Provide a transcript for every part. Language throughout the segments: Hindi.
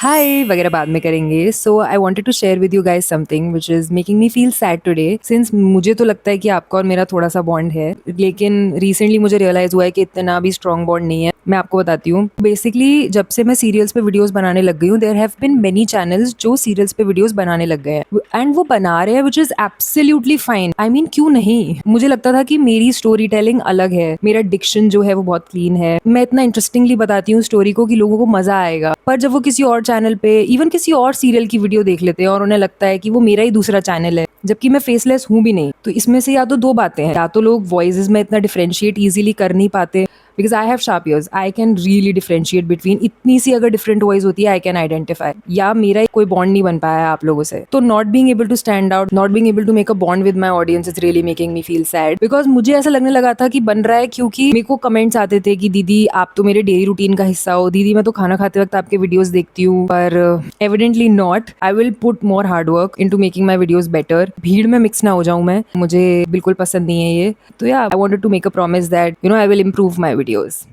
हाय वगैरह बाद में करेंगे। So I wanted to share with you guys something which is making me feel sad today. Since मुझे तो लगता है कि आपका और मेरा थोड़ा सा बॉन्ड है, लेकिन रिसेंटली मुझे रियलाइज हुआ है कि इतना भी स्ट्रॉन्ग बॉन्ड नहीं है। मैं आपको बताती हूँ। बेसिकली जब से मैं सीरियल्स पे वीडियोस बनाने लग गई हूँ, there have been many channels जो सीरियल्स पे वीडियोस बनाने लग गए हैं एंड वो बना रहे हैं which is absolutely fine. I mean क्यों नहीं। मुझे लगता था कि मेरी स्टोरी टेलिंग अलग है, मेरा डिक्शन जो है वो बहुत क्लीन है, मैं इतना इंटरेस्टिंगली बताती हूँ स्टोरी को कि लोगों को मजा आएगा। पर जब वो किसी और चैनल पे इवन किसी और सीरियल की वीडियो देख लेते हैं और उन्हें लगता है कि वो मेरा ही दूसरा चैनल है, जबकि मैं फेसलेस हूं भी नहीं, तो इसमें से या तो दो बातें हैं। या तो लोग वॉइसेस में इतना डिफरेंशिएट इजीली कर नहीं पाते, because I have sharp years, I can really differentiate between इतनी सी अगर डिफरेंट वॉइस होती है आई कैन आइडेंटिफाई। या मेरा कोई बॉन्ड नहीं बन पाया है आप लोगों से, तो not being able to stand out, not being able to make a bond with my audience is really making me feel sad. Because मुझे ऐसा लगने लगा था कि बन रहा है क्योंकि मेरे को कमेंट्स आते थे कि दीदी आप तो मेरे डेली रूटीन का हिस्सा हो, दीदी मैं तो खाना खाते वक्त आपके वीडियोस देखती हूँ। पर evidently not. I will put more hard work into making my videos better. भीड़ में मिक्स ना हो जाऊं मैं, मुझे बिल्कुल पसंद नहीं है ये। तो yeah I wanted to make a promise that I will improve my videos.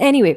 Anyway,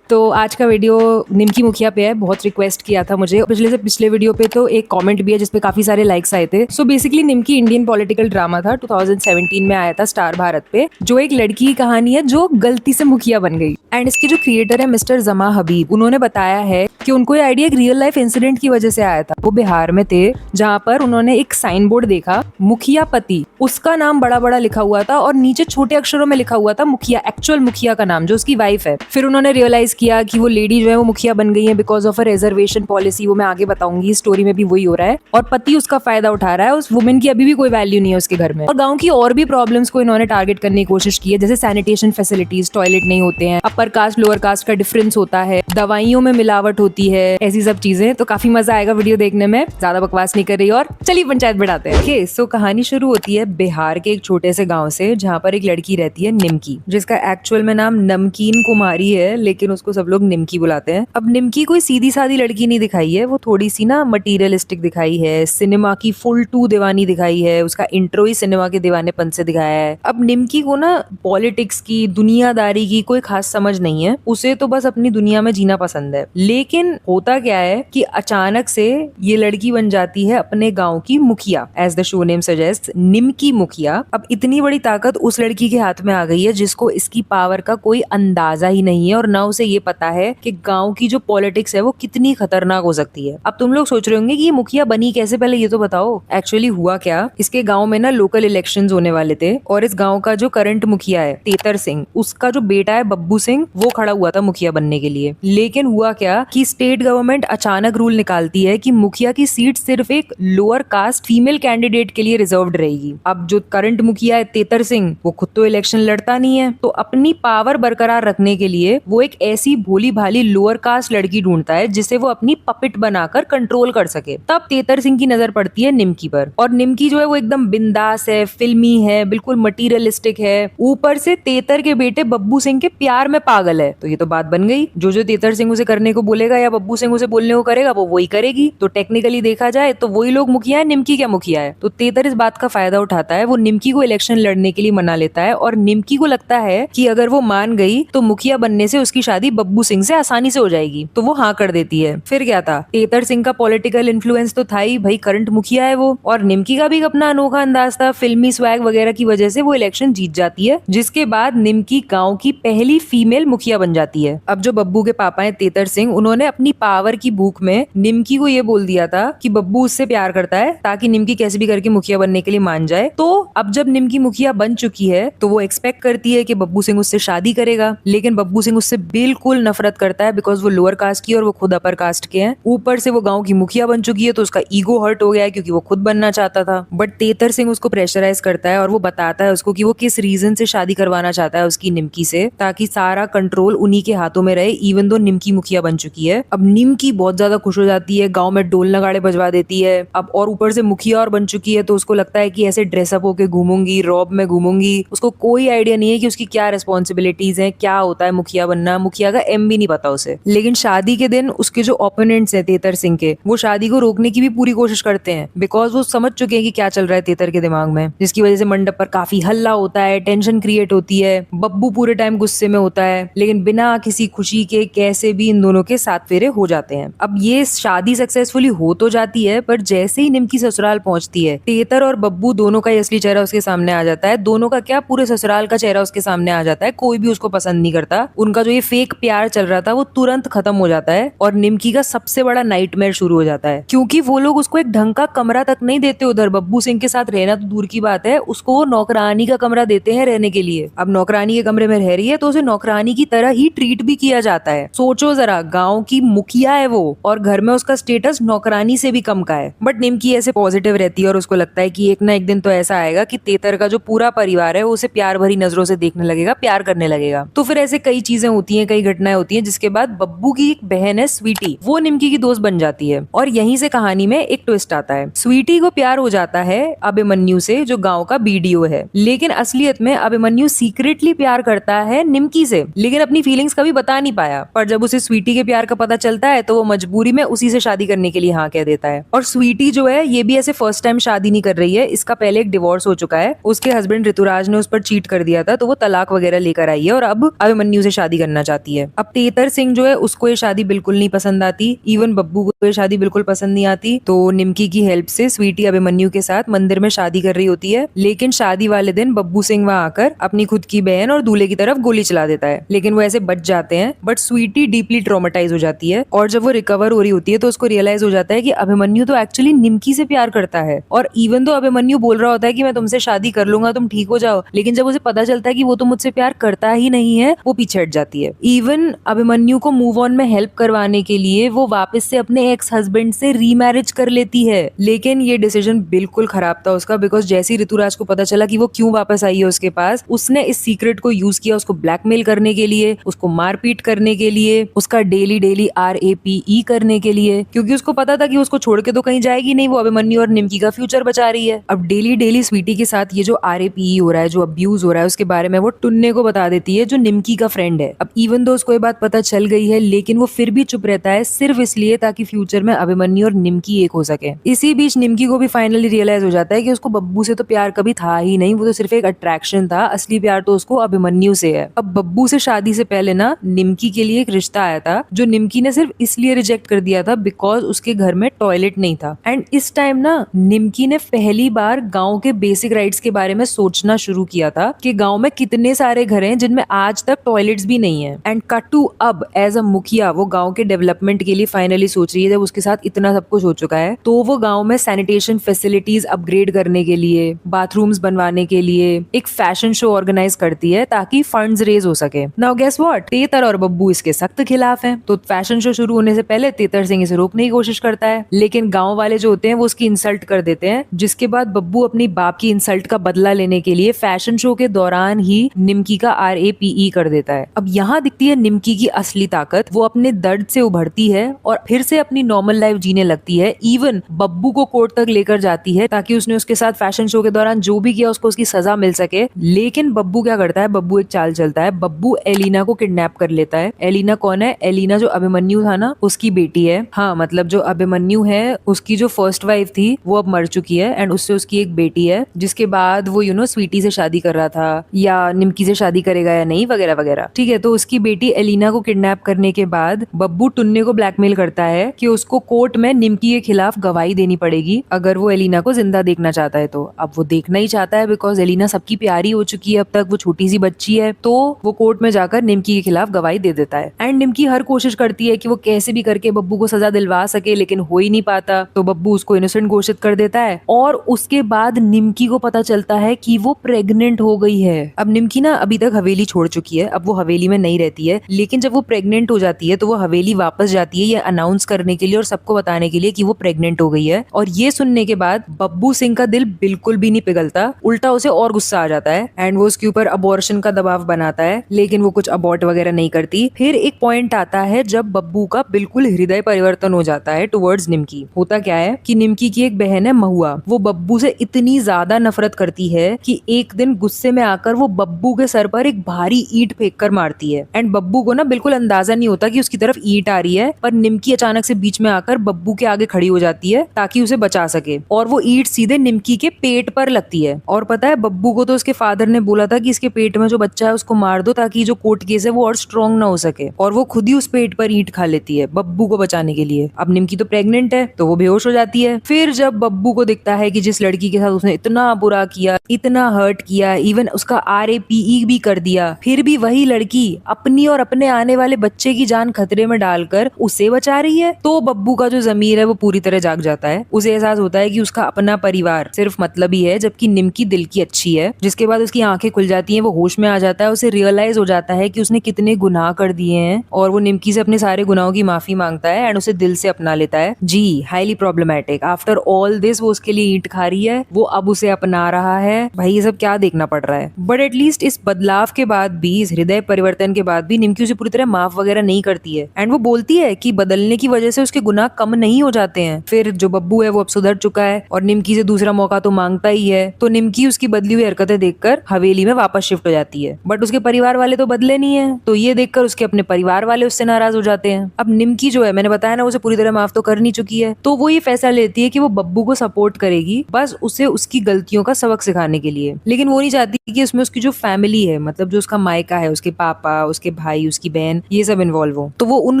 तो आज का वीडियो निमकी मुखिया पे है। बहुत रिक्वेस्ट किया था मुझे पिछले से पिछले वीडियो पे, तो एक कमेंट भी है जिसपे काफी सारे लाइक्स आए थे। सो बेसिकली निमकी इंडियन पॉलिटिकल ड्रामा था, 2017 में आया था स्टार भारत पे, जो एक लड़की की कहानी है जो गलती से मुखिया बन गई। एंड इसके जो क्रिएटर है मिस्टर जमा हबीब, उन्होंने बताया है कि उनको ये आइडिया एक रियल लाइफ इंसिडेंट की वजह से आया था। वो बिहार में थे जहाँ पर उन्होंने एक साइन बोर्ड देखा, मुखिया पति, उसका नाम बड़ा बड़ा लिखा हुआ था और नीचे छोटे अक्षरों में लिखा हुआ था मुखिया, एक्चुअल मुखिया का नाम जो उसकी वाइफ है। फिर उन्होंने रियलाइज किया कि वो लेडी जो है वो मुखिया बन गई है because of a reservation policy. वो मैं आगे बताऊंगी, स्टोरी में भी वही हो रहा है और पति उसका फायदा उठा रहा है। उस वुमेन की अभी भी कोई वैल्यू नहीं है उसके घर में। और गांव की और भी प्रॉब्लम्स को इन्होंने टारगेट करने की कोशिश की है, जैसे सैनिटेशन फैसिलिटीज, टॉयलेट नहीं होते हैं, अपर कास्ट लोअर कास्ट का डिफरेंस होता है, दवाइयों में मिलावट होती है, ऐसी सब चीजें। तो काफी मजा आएगा वीडियो देखने में। ज्यादा बकवास नहीं कर रही और चलिए पंचायत बढ़ाते हैं। ओके, सो कहानी शुरू होती है बिहार के एक छोटे से गाँव से, जहाँ पर एक लड़की रहती है निमकी, जिसका एक्चुअल में नाम नमकीन कुमारी है, लेकिन उसको सब लोग निमकी बुलाते हैं। अब निमकी कोई सीधी सादी लड़की नहीं दिखाई है, वो थोड़ी सी ना मटीरियलिस्टिक दिखाई है, सिनेमा की फुल टू दीवानी दिखाई है, उसका इंट्रो ही सिनेमा के दीवानेपन से दिखाया है। अब निमकी को ना पॉलिटिक्स की, दुनियादारी की कोई खास समझ नहीं है, उसे तो बस अपनी दुनिया में जीना पसंद है। लेकिन होता क्या है कि अचानक से ये लड़की बन जाती है अपने गाँव की मुखिया, as the show name suggest, Nimki Mukhiya. अब इतनी बड़ी ताकत उस लड़की के हाथ में आ गई है जिसको इसकी पावर का कोई अंदाजा ही नहीं है, और ना उसे ये पता है कि गांव की जो पॉलिटिक्स है वो कितनी खतरनाक हो सकती है। अब तुम लोग सोच रहे होंगे कि ये मुखिया बनी कैसे, पहले ये तो बताओ। एक्चुअली हुआ क्या, इसके गांव में ना लोकल इलेक्शंस होने वाले थे और इस गांव का जो करंट मुखिया है तेतर सिंह, उसका जो बेटा है बब्बू सिंह, वो खड़ा हुआ था मुखिया बनने के लिए। लेकिन हुआ क्या कि स्टेट गवर्नमेंट अचानक रूल निकालती है कि मुखिया की सीट सिर्फ एक लोअर कास्ट फीमेल कैंडिडेट के लिए रिजर्व्ड रहेगी। अब जो करंट मुखिया है तेतर सिंह, वो खुद तो इलेक्शन लड़ता नहीं है, तो अपनी पावर बरकरार रखने के लिए वो एक ऐसी भोली भाली लोअर कास्ट लड़की ढूंढता है जिसे वो अपनी पपिट बनाकर कंट्रोल कर सके। तब तेतर सिंह की नजर पड़ती है निमकी पर, और निमकी जो है वो एकदम बिंदास है, फिल्मी है, बिल्कुल मटीरियलिस्टिक है, ऊपर से तेतर के बेटे बब्बू सिंह के प्यार में पागल है। तो ये तो बात बन गई, जो जो तेतर सिंह उसे करने को बोलेगा या बब्बू सिंह उसे बोलने को करेगा वो वही करेगी। तो टेक्निकली देखा जाए तो वही लोग मुखिया है, निमकी क्या मुखिया है। तो तेतर इस बात का फायदा उठाता है, वो निमकी को इलेक्शन लड़ने के लिए मना लेता है, और निमकी को लगता है कि अगर वो मान गई तो मुखिया बनने से उसकी शादी बब्बू सिंह से आसानी से हो जाएगी, तो वो हाँ कर देती है। फिर क्या था, तेतर सिंह का पॉलिटिकल इन्फ्लुएंस तो था ही, भाई करंट मुखिया है वो, और निमकी का भी अपना अनोखा अंदाज था, फिल्मी स्वैग वगैरह की वजह से वो इलेक्शन जीत जाती है, जिसके बाद निमकी गांव की पहली फीमेल मुखिया बन जाती है। अब जो बब्बू के पापा है तेतर सिंह, उन्होंने अपनी पावर की भूख में निमकी को ये बोल दिया था कि बब्बू उससे प्यार करता है, ताकि निमकी कैसे भी करके मुखिया बनने के लिए मान जाए। तो अब जब निमकी मुखिया बन चुकी है तो वो एक्सपेक्ट करती है कि बब्बू सिंह उससे शादी करेगा, लेकिन बब्बू सिंह उससे बिल्कुल नफरत करता है, बिकॉज वो लोअर कास्ट की और वो खुद अपर कास्ट के हैं। ऊपर से वो गांव की मुखिया बन चुकी है तो उसका ईगो हर्ट हो गया है, क्योंकि वो खुद बनना चाहता था। बट तेतर सिंह उसको प्रेशराइज करता है और वो बताता है उसको कि वो किस रीजन से शादी करवाना चाहता है उसकी निमकी से, ताकि सारा कंट्रोल उन्हीं के हाथों में रहे, इवन दो निमकी मुखिया बन चुकी है। अब निमकी बहुत ज्यादा खुश हो जाती है, गाँव में ढोल नगाड़े बजवा देती है। अब और ऊपर से मुखिया और बन चुकी है, तो उसको लगता है कि ऐसे ड्रेसअप होके घूमूंगी, रॉब में घूमूंगी। उसको कोई आइडिया नहीं है कि उसकी क्या रिस्पॉन्सिबिलिटीज है, क्या होता है मुखिया बनना, मुखिया का एम भी नहीं पता उसे। लेकिन शादी के दिन उसके जो ओपोनेंट्स हैं तेतर सिंह के, वो शादी को रोकने की भी पूरी कोशिश करते हैं, बिकॉज वो समझ चुके हैं कि क्या चल रहा है तेतर के दिमाग में, जिसकी वजह से मंडप पर काफी हल्ला होता है, टेंशन क्रिएट होती है। बब्बू पूरे टाइम गुस्से में होता है, लेकिन बिना किसी खुशी के कैसे भी इन दोनों के साथ 7 फेरे हो जाते हैं। अब ये शादी सक्सेसफुली हो तो जाती है, पर जैसे ही निमकी ससुराल पहुंचती है, तेतर और बब्बू दोनों का ही असली चेहरा उसके सामने आ जाता है। दोनों का क्या, पूरे ससुराल का चेहरा उसके सामने आ जाता है। कोई भी उसको पसंद नहीं करता। उनका जो ये फेक प्यार चल रहा था वो तुरंत खत्म हो जाता है और निमकी का सबसे बड़ा नाइटमेयर शुरू हो जाता है, क्योंकि वो लोग उसको एक ढंग का कमरा तक नहीं देते। उधर बब्बू सिंह के साथ रहना तो दूर की बात है, उसको वो नौकरानी का कमरा देते हैं रहने के लिए। अब नौकरानी के कमरे में रह रही है तो उसे नौकरानी की तरह ही ट्रीट भी किया जाता है। सोचो जरा, गांव की मुखिया है वो और घर में उसका स्टेटस नौकरानी से भी कम का है। बट निमकी ऐसे पॉजिटिव रहती है और उसको लगता है कि एक ना एक दिन तो ऐसा आएगा कि तेतर का जो पूरा परिवार है वो उसे प्यार भरी नजरों से देखने लगेगा, प्यार करने लगेगा। तो फिर ऐसे कई चीजें होती हैं, कई घटनाएं होती हैं, जिसके बाद बब्बू की एक बहन है स्वीटी, वो निमकी की दोस्त बन जाती है। और यहीं से कहानी में एक ट्विस्ट आता है। स्वीटी को प्यार हो जाता है अभिमन्यु से, जो गांव का बीडीओ है, लेकिन असलियत में अभिमन्यु सीक्रेटली प्यार करता है निमकी से, लेकिन अपनी फीलिंग्स कभी बता नहीं पाया। पर जब उसे स्वीटी के प्यार का पता चलता है तो वो मजबूरी में उसी से शादी करने के लिए हाँ कह देता है। और स्वीटी जो है ये भी ऐसे फर्स्ट टाइम शादी नहीं कर रही है, इसका पहले एक डिवोर्स हो चुका है। उसके हस्बैंड ऋतुराज ने उस पर चीट कर दिया था, तो वो तलाक वगैरह लेकर आई है और अब अभिमन्यु से शादी करना चाहती है। अब तेतर सिंह जो है उसको ये शादी बिल्कुल नहीं पसंद आती, इवन बब्बू को ये शादी बिल्कुल पसंद नहीं आती। तो निमकी की हेल्प से स्वीटी अभिमन्यु के साथ मंदिर में शादी कर रही होती है, लेकिन शादी वाले दिन बब्बू सिंह वहां आकर अपनी खुद की बहन और दूल्हे की तरफ गोली चला देता है, लेकिन वो ऐसे बच जाते हैं। बट स्वीटी डीपली ट्रॉमेटाइज हो जाती है और जब वो रिकवर हो रही होती है तो उसको रियलाइज हो जाता है कि अभिमन्यु तो एक्चुअली निमकी से प्यार करता है। और इवन तो अभिमन्यु बोल रहा होता है कि मैं तुमसे शादी कर लूंगा, तुम ठीक हो जाओ, लेकिन जब उसे पता चलता है कि वो तो मुझसे प्यार करता ही नहीं है, वो पीछे हट जाती है। इवन अभिमन्यु को मूव ऑन में हेल्प करवाने के लिए वो वापस से अपने एक्स हस्बैंड से रीमैरिज कर लेती है, लेकिन ये डिसीजन बिल्कुल खराब था उसका, बिकॉज जैसे ही ऋतुराज को पता चला कि वो क्यों वापस आई है उसके पास, उसने इस सीक्रेट को यूज किया उसको ब्लैकमेल करने के लिए, उसको मारपीट करने के लिए, उसका डेली डेली RAPE करने के लिए, क्योंकि उसको पता था कि उसको छोड़ के तो कहीं जाएगी नहीं, वो अभिमन्यु और निमकी का फ्यूचर बचा रही है। अब डेली डेली स्वीटी के साथ ये जो RAPE हो रहा है, जो अब्यूज हो रहा है, उसके बारे में वो टुन्ने को बता देती है जो निमकी का फ्रेंड है। अब इवन दो उसको ये बात पता चल गई है, लेकिन वो फिर भी चुप रहता है, सिर्फ इसलिए ताकि फ्यूचर में अभिमन्यु और निमकी एक हो सके। इसी बीच निमकी को भी फाइनली रियलाइज हो जाता है कि उसको बब्बू से तो प्यार कभी था ही नहीं, वो तो सिर्फ एक अट्रैक्शन था, असली प्यार तो उसको अभिमन्यु से है। अब बब्बू से शादी से पहले ना निमकी के लिए एक रिश्ता आया था, जो निमकी ने सिर्फ इसलिए रिजेक्ट कर दिया था बिकॉज उसके घर में टॉयलेट नहीं था। एंड इस टाइम ना निमकी ने पहली बार गांव के बेसिक राइट्स के बारे में सोचना शुरू किया था कि गांव में कितने सारे घर हैं जिनमें आज तक टॉयलेट्स भी नहीं है। एंड कट टू अब एज अ मुखिया वो गांव के डेवलपमेंट के लिए फाइनली सोच रही है। जब उसके साथ इतना सब कुछ हो चुका है तो वो गांव में सैनिटेशन फैसिलिटीज अपग्रेड करने के लिए, बाथरूम्स बनवाने के लिए एक फैशन शो ऑर्गेनाइज करती है ताकि फंड्स रेज हो सके। नाउ गेस व्हाट, तेतर और बब्बू इसके सख्त खिलाफ हैं। तो फैशन शो शुरू होने से पहले तेतर सिंह इसे रोकने की कोशिश करता है, लेकिन गांव वाले जो होते हैं वो उसकी इंसल्ट कर देते हैं, जिसके बाद बब्बू अपनी बाप की इंसल्ट का बदला लेने के लिए फैशन शो के दौरान ही निमकी का RAPE कर देता है। अब यहाँ दिखती है निमकी की असली ताकत, वो अपने दर्द से उभरती है और फिर से अपनी नॉर्मल लाइफ जीने लगती है। इवन बब्बू को कोर्ट तक लेकर जाती है ताकि उसने उसके साथ फैशन शो के दौरान जो भी किया उसको उसकी सजा मिल सके। लेकिन बब्बू क्या करता है, बब्बू एक चाल चलता है, बब्बू एलिना को किडनैप कर लेता है। एलिना कौन है? एलिना जो अभिमन्यु था ना उसकी बेटी है। हाँ, मतलब जो अभिमन्यु है उसकी जो फर्स्ट वाइफ थी वो अब मर चुकी है एंड उससे उसकी एक बेटी है, जिसके बाद वो स्वीटी से शादी कर रहा था या निमकी से शादी करेगा या नहीं वगैरह वगैरह। ठीक है, तो उसकी बेटी एलिना को किडनैप करने के बाद बब्बू टुन्ने को ब्लैकमेल करता है कि उसको कोर्ट में निमकी के खिलाफ गवाही देनी पड़ेगी अगर वो एलिना को जिंदा देखना चाहता है। तो अब वो देखना ही चाहता है बिकॉज एलिना सबकी प्यारी हो चुकी है, अब तक वो छोटी सी बच्ची है, तो वो कोर्ट में जाकर निमकी के खिलाफ गवाही दे देता है। एंड निमकी हर कोशिश करती है कि वो कैसे भी करके बब्बू को सजा दिलवा सके, लेकिन हो ही नहीं पाता। तो बब्बू उसको इनोसेंट घोषित कर देता है और उसके बाद निमकी को पता चलता है कि वो प्रेग्नेंट हो गई है। अब निमकी ना अभी तक हवेली छोड़ चुकी है, अब वो हवेली में नहीं रहती है, लेकिन जब वो प्रेग्नेंट हो जाती है तो वो हवेली वापस जाती है ये अनाउंस करने के लिए और सबको बताने के लिए कि वो प्रेग्नेंट हो गई है। और ये सुनने के बाद बब्बू सिंह का दिल बिल्कुल भी नहीं पिघलता, उल्टा उसे और गुस्सा आ जाता है एंड वो उसके ऊपर अबॉर्शन का दबाव बनाता है, लेकिन वो कुछ अबॉर्ट वगैरह नहीं करती। फिर एक पॉइंट आता है जब बब्बू का बिल्कुल हृदय परिवर्तन हो जाता है टुवर्ड्स निमकी। होता क्या है कि निमकी की एक बहन है महुआ, वो बब्बू से इतनी ज्यादा नफरत करती है कि एक दिन गुस्से में आकर वो बब्बू के सर पर एक भारी ईंट फेंक कर मारती है। एंड बब्बू को ना बिल्कुल अंदाजा नहीं होता कि उसकी तरफ ईंट आ रही है, पर निमकी अचानक से बीच में आकर बब्बू के आगे खड़ी हो जाती है ताकि उसे बचा सके, और वो ईंट सीधे निमकी के पेट पर लगती है। और पता है बब्बू को तो उसके फादर ने बोला था कि इसके पेट में जो बच्चा है उसको मार दो ताकि जो कोर्ट केस है वो और स्ट्रॉन्ग ना हो सके, और वो खुद ही उस पेट पर पर ईंट खा लेती है बब्बू को बचाने के लिए। अब निमकी तो प्रेग्नेंट है तो वो बेहोश हो जाती है। फिर जब बब्बू को दिखता है कि जिस लड़की के साथ उसने इतना बुरा किया, इतना हर्ट किया, इवन उसका RAPE भी कर दिया, फिर भी वही लड़की अपनी और अपने आने वाले बच्चे की जान खतरे में डालकर उसे बचा रही है, तो बब्बू का जो ज़मीर है वो पूरी तरह जाग जाता है। उसे एहसास होता है कि उसका अपना परिवार सिर्फ मतलबी है, जबकि निमकी दिल की अच्छी है। जिसके बाद उसकी आंखें खुल जाती हैं, वो होश में आ जाता है। उसे रियलाइज हो जाता है कि उसने कितने गुनाह कर दिए हैं और वो निमकी से अपने सारे गुनाहों की माफी मांगता है एंड उसे दिल से अपना लेता है। जी, highly problematic. After all this वो उसके लिए ईंट खा रही है, वो अब उसे अपना रहा है। भाई ये सब क्या देखना पड़ रहा है। बट एटलीस्ट इस बदलाव के बाद भी, इस हृदय परिवर्तन के बाद भी निमकी उसे पूरी तरह माफ वगैरह नहीं करती है एंड वो बोलती है कि बदलने की वजह से उसके गुनाह कम नहीं हो जाते हैं। फिर जो बब्बू है वो अब सुधर चुका है और निमकी से दूसरा मौका तो मांगता ही है, तो निमकी उसकी बदली हुई हरकतें देखकर हवेली में वापस शिफ्ट हो जाती है। बट उसके परिवार वाले तो बदले नहीं है, तो ये देखकर उसके अपने परिवार वाले उससे नाराज हो जाते हैं। अब निमकी जो है, मैंने बताया ना, उसे पूरी तरह माफ तो कर नहीं चुकी है, तो वो ये फैसला लेती है कि वो बब्बू को सपोर्ट करेगी, बस उसे उसकी गलतियों का सबक सिखाने के लिए। लेकिन वो नहीं चाहती कि उसमें उसकी जो फैमिली है, मतलब जो उसका मायका है, उसके पापा, उसके भाई, उसकी बहन, ये सब इन्वॉल्व हो। तो वो उन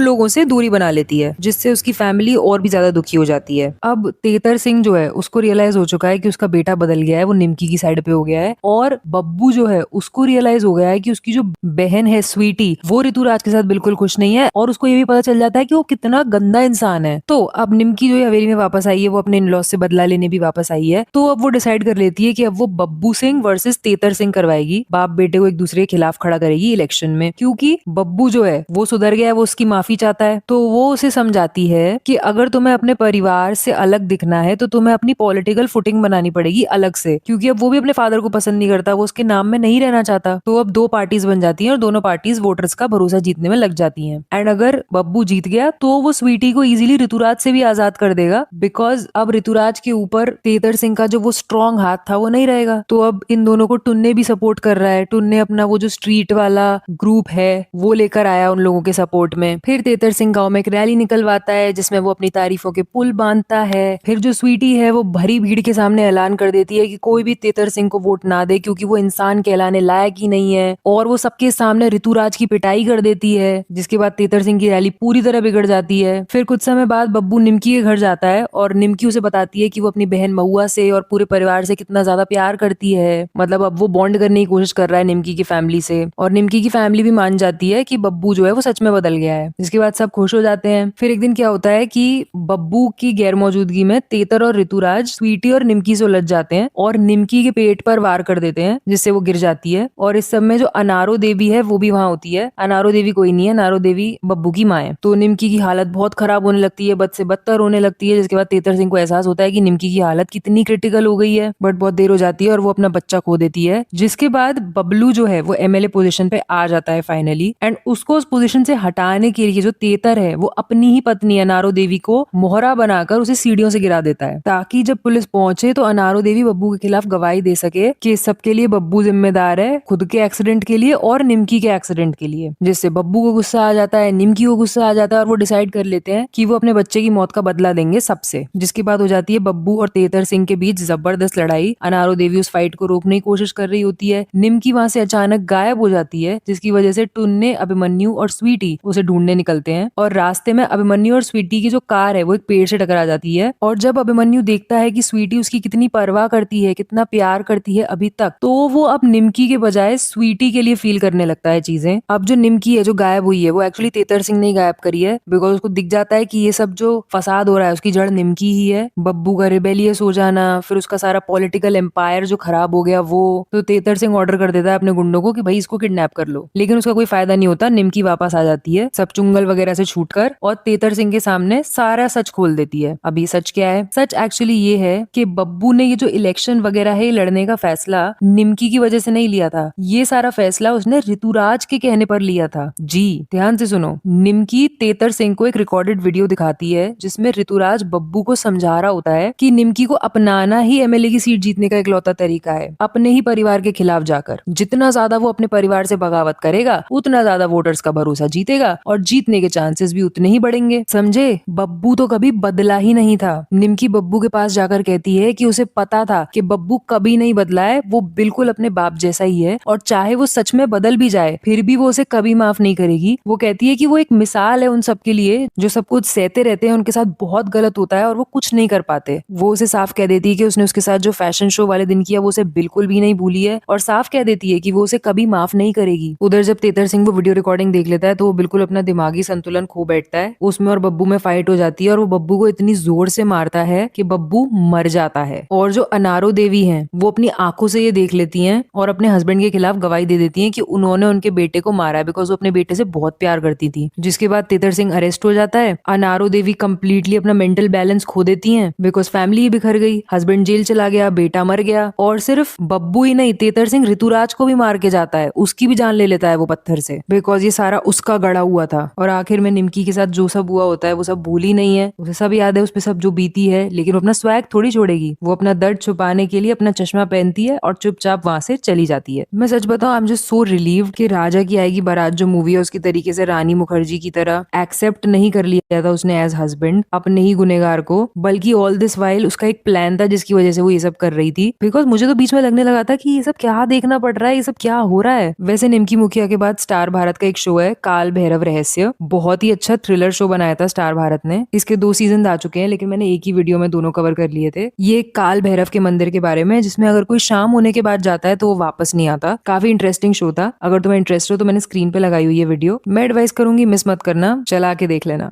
लोगों से दूरी बना लेती है, जिससे उसकी फैमिली और भी ज्यादा दुखी हो जाती है। अब तेतर सिंह जो है उसको रियलाइज हो चुका है कि उसका बेटा बदल गया है, वो निमकी की साइड पे हो गया है। और बब्बू जो है उसको रियलाइज हो गया है कि उसकी जो बहन है स्वीटी, वो ऋतुराज के साथ बिल्कुल खुश नहीं है और उसको ये भी पता चल जाता है कि वो कितना गंदा इंसान है। तो अब निमकी जो है हवेली में वापस आई है, वो अपने इन-लॉज से बदला लेने भी वापस आई है। तो अब वो डिसाइड कर लेती है कि अब वो बब्बू सिंह वर्सेस तेतर सिंह करवाएगी, बाप बेटे को एक दूसरे के खिलाफ खड़ा करेगी इलेक्शन में। क्योंकि बब्बू जो है वो सुधर गया है, वो उसकी माफी चाहता है, तो वो उसे समझाती है कि अगर तुम्हें अपने परिवार से अलग दिखना है तो तुम्हें अपनी पॉलिटिकल फुटिंग बनानी पड़ेगी अलग से, क्योंकि अब वो भी अपने फादर को पसंद नहीं करता, वो उसके नाम में नहीं रहना चाहता। तो अब दो पार्टीज बन जाती हैं और दोनों पार्टीज वोटर्स का भरोसा जीतने में लग जाती हैं। एंड अगर बब्बू जीत गया तो वो स्वीटी को इजीली ऋतुराज से भी आजाद कर देगा, बिकॉज अब ऋतुराज के ऊपर तेतर सिंह का जो वो स्ट्रॉन्ग हाथ था वो नहीं रहेगा। तो अब इन दोनों को टुन्ने भी सपोर्ट कर रहा है। टुन्ने अपना वो जो स्ट्रीट वाला ग्रुप है वो लेकर आया उन लोगों के सपोर्ट में। फिर तेतर सिंह गांव में एक रैली निकलवाता है जिसमें वो अपनी तारीफों के पुल बांधता है। फिर जो स्वीटी है वो भरी भीड़ के सामने ऐलान कर देती है कि कोई भी तेतर सिंह को वोट ना दे, क्योंकि वो इंसान कहलाने लायक ही नहीं है, और वो सबके सामने ऋतुराज की पिटाई कर देती है। जिसके बाद तेतर सिंह की रैली पूरी तरह बिगड़ जाती है। फिर कुछ समय बाद बब्बू निमकी के घर जाता है और निमकी उसे बताती है कि वो अपनी बहन महुआ से और पूरे परिवार से कितना ज्यादा प्यार करती है। मतलब अब वो बॉन्ड करने की कोशिश कर रहा है निमकी की फैमिली से, और निमकी की फैमिली भी मान जाती है कि बब्बू जो है वो सच में बदल गया है। जिसके बाद सब खुश हो जाते हैं। फिर एक दिन क्या होता है कि बब्बू की गैर मौजूदगी में तेतर और ऋतुराज स्वीटी और निमकी से उलझ जाते हैं और निमकी के पेट पर वार कर देते हैं, जिससे वो गिर जाती है। और इस सब में जो अनारो देवी है वो भी वहां होती है। अनारो देवी कोई नहीं है, अनारो देवी बब्बू की माँ है। तो निमकी की हालत बहुत खराब होने लगती है, बद से बदतर होने लगती है। जिसके बाद तेतर सिंह को एहसास होता है कि निमकी की हालत कितनी क्रिटिकल हो गई है, बट बहुत देर हो जाती है और वो अपना बच्चा खो देती है। जिसके बाद बबलू जो है वो MLA पोजीशन पे आ जाता है फाइनली, एंड उसको उस पोजीशन से हटाने के लिए जो तेतर है वो अपनी ही पत्नी अनारो देवी को मोहरा बनाकर उसे सीढ़ियों से गिरा देता है, ताकि जब पुलिस पहुंचे तो अनारो देवी बब्बू के खिलाफ गवाही दे सके कि इस सब के लिए बब्बू जिम्मेदार है, खुद के एक्सीडेंट के लिए और निमकी के एक्सीडेंट के लिए। जिससे बब्बू को गुस्सा आ जाता है, निमकी को गुस्सा आ जाता है और वो डिसाइड कर लेते हैं कि वो अपने बच्चे की मौत का बदला देंगे सबसे। जिसके बाद हो जाती है बब्बू और तेतर सिंह के बीच जबरदस्त लड़ाई। अनारो देवी उस फाइट को रोकने की कोशिश कर रही होती है। निमकी वहां से अचानक गायब हो जाती है, जिसकी वजह से टुन्ने, अभिमन्यु और स्वीटी उसे ढूंढने निकलते हैं। और रास्ते में अभिमन्यु और स्वीटी की जो कार है वो एक पेड़ से टकरा जाती है। और जब अभिमन्यु देखता है कि स्वीटी उसकी कितनी परवाह करती है, कितना प्यार करती है अभी तक, तो वो अब निमकी के बजाय स्वीटी के लिए फील करने लगता है चीजें। अब जो निमकी है जो गायब हुई है वो एक्चुअली तेतर सिंह ने गायब करी है, बिकॉज उसको दिख जाता है कि ये सब जो फसाद हो रहा है उसकी जड़ निमकी ही है। बब्बू का रिबेलियस हो जाना, फिर उसका सारा पॉलिटिकल एम्पायर जो खराब हो गया वो। तो तेतर सिंह ऑर्डर कर देता है अपने गुंडों को कि भाई इसको किडनैप कर लो, लेकिन उसका कोई फायदा नहीं होता। निमकी वापस आ जाती है सब चुंगल वगैरह से छूटकर और तेतर सिंह के सामने सारा सच खोल देती है। अभी सच क्या है? सच एक्चुअली ये है कि बब्बू ने ये जो इलेक्शन वगैरह है लड़ने का फैसला निमकी की वजह से नहीं लिया था, ये सारा फैसला उसने ऋतुराज के कहने पर लिया था। जी ध्यान से सुनो, निमकी तेतर सिंह को एक रिकॉर्डेड वीडियो दिखाती है जिसमें ऋतुराज बब्बू को समझा रहा होता है कि निमकी को अपनाना ही MLA की सीट जीतने का इकलौता तरीका है, अपने ही परिवार के खिलाफ जाकर। जितना ज्यादा वो अपने परिवार से बगावत करेगा उतना ज्यादा वोटर्स का भरोसा जीतेगा और जीतने के चांसेस भी उतने ही बढ़ेंगे। समझे? बब्बू तो कभी बदला ही नहीं था। निमकी बब्बू के पास जाकर कहती है कि उसे पता था कि बब्बू कभी नहीं बदला है, वो बिल्कुल अपने बाप जैसा ही है, और चाहे वो सच में बदल भी जाए फिर भी वो उसे कभी माफ नहीं करेगी। वो कहती है कि वो एक मिसाल है उन सब के लिए जो सब कुछ सहते रहते हैं, उनके साथ बहुत गलत होता है और वो कुछ नहीं कर पाते। वो उसे साफ कह देती है कि उसने उसके साथ जो फैशन शो वाले दिन किया वो उसे बिल्कुल भी नहीं भूली है और साफ कह देती है कि वो उसे कभी माफ नहीं करेगी। उधर जब तेतर सिंह वो वीडियो रिकॉर्डिंग देख लेता है तो वो बिल्कुल अपना दिमागी संतुलन खो बैठता है। उसमें और बब्बू में फाइट हो जाती है और वो बब्बू को इतनी जोर से मारता है कि बब्बू मर जाता है। और जो अनारो देवी है वो अपनी आंखों से ये देख लेती हैं और अपने हस्बैंड के खिलाफ गवाही दे देती हैं कि उन्होंने उनके बेटे को मारा है, बिकॉज वो अपने बेटे से बहुत प्यार करती थी। जिसके बाद तेतर सिंह अरेस्ट हो जाता है। अनारो देवी कंप्लीटली अपना मेंटल बैलेंस खो देती हैं बिकॉज फैमिली ही बिखर गई, हस्बैंड जेल चला गया, बेटा मर गया और सिर्फ बब्बू ही नहीं, तेतर सिंह ऋतुराज को भी मार के जाता है, उसकी भी जान ले लेता है वो पत्थर से, बिकॉज ये सारा उसका गड़ा हुआ था। और आखिर में निमकी के साथ जो सब हुआ होता है वो सब भूल ही नहीं है, उसे सब याद है, उस पे सब जो बीती है, लेकिन वो अपना स्वैग थोड़ी छोड़ेगी। वो अपना दर्द छुपाने के लिए अपना चश्मा पहनती है और चुपचाप वहां से चली जाती है। मैं सच बताऊं, I am just so relieved कि राजा की आएगी बारात जो मूवी है उसकी तरीके से रानी मुखर्जी की तरह एक्सेप्ट नहीं कर लिया था उसने एज हस्बैंड अपने ही गुनेगार को, बल्कि ऑल दिस वाइल उसका एक प्लान था जिसकी वजह से वो ये सब कर रही थी। बिकॉज मुझे तो बीच में लगने लगा था कि ये सब क्या देखना पड़ रहा है, ये सब क्या हो रहा है। वैसे निमकी मुखिया के बाद स्टार भारत का एक शो है काल भैरव रहस्य, बहुत ही अच्छा थ्रिलर शो बनाया था स्टार भारत ने। इसके 2 सीजन आ चुके हैं लेकिन मैंने एक ही वीडियो में दोनों कवर कर लिए थे। ये काल भैरव के मंदिर के बारे में जिसमें अगर कोई शाम होने के बाद जाता है तो वो वापस नहीं आता। काफी इंटरेस्टिंग शो था। अगर तुम्हें इंटरेस्ट हो तो मैंने स्क्रीन पे लगाई हुई है वीडियो, मैं एडवाइस करूंगी मिस मत करना, चला के देख लेना।